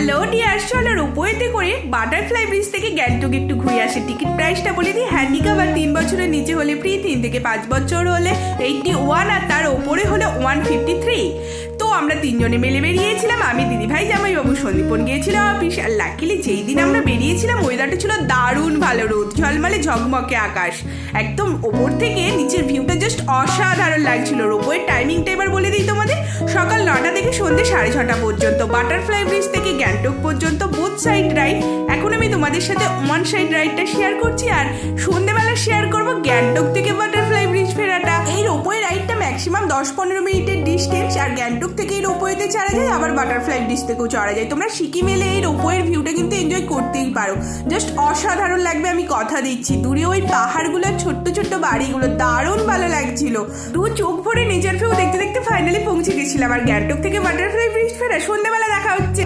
Hello dear, চলো রোপওয়েতে করে butterfly bridge থেকে গ্যাংটক একটু ঘুরে আসে। টিকিট প্রাইসটা বলে দিই, হ্যান্ডিক্যাপ আর 3 বছরের নিচে হলে ফ্রি, 3 থেকে 5 বছর হলে 81 আর তার ওপরে হলে 153। তো আমরা তিনজনে মিলে বেরিয়েছিলাম, আমি, দিদিভাই, জামাইবাবু, সন্দীপন গিয়েছিলাম অফিস। আর লাকিলি যেই দিন আমরা বেরিয়েছিলাম ওয়েদারটা ছিল দারুণ ভালো, রোদ ঝলমলে ঝকমকে আকাশ, একদম ওপর থেকে নিচের ভিউটা জাস্ট অসাধারণ লাগছিল। রোপওয়ের টাইমিংটা এবার বলে দিই তোমাদের, সকাল 9টা থেকে সন্ধ্যে 6:30 পর্যন্ত, বাটারফ্লাই ব্রিজ থেকে গ্যাংটক পর্যন্ত বোথ সাইড রাইড। এখন আমি তোমাদের সাথে ওয়ান সাইড রাইডটা শেয়ার করছি, আর সন্ধ্যেবেলা শেয়ার করবো গ্যাংটক থেকে বাটারফ্লাই ব্রিজ ফেরাটা। এই রোপওয়ে রাইডটা ম্যাক্সিমাম 10-15 মিনিটের ডিস্টেন্স, আর গ্যাংটক থেকে এই রোপওয়েতে চড়া যায়, আবার বাটারফ্লাই ব্রিজ থেকেও চড়া যায়। তোমরা সিকিম এলে এই রোপওয়ের ভিউটা কিন্তু এনজয় করতেই পারো, জাস্ট অসাধারণ লাগবে, আমি কথা দিচ্ছি। দূরে ওই পাহাড়গুলো, ছোট্ট ছোট্ট বাড়িগুলো, দারুণ ভালো লাগছিল। দু চোখ ভরে নেচার ভিউ দেখতে দেখতে ফাইনালি পৌঁছে গেছিলাম। আর গ্যাংটক থেকে বাটারফ্লাই ব্রিজ ফেরা সন্ধ্যেবেলা দেখা হচ্ছে।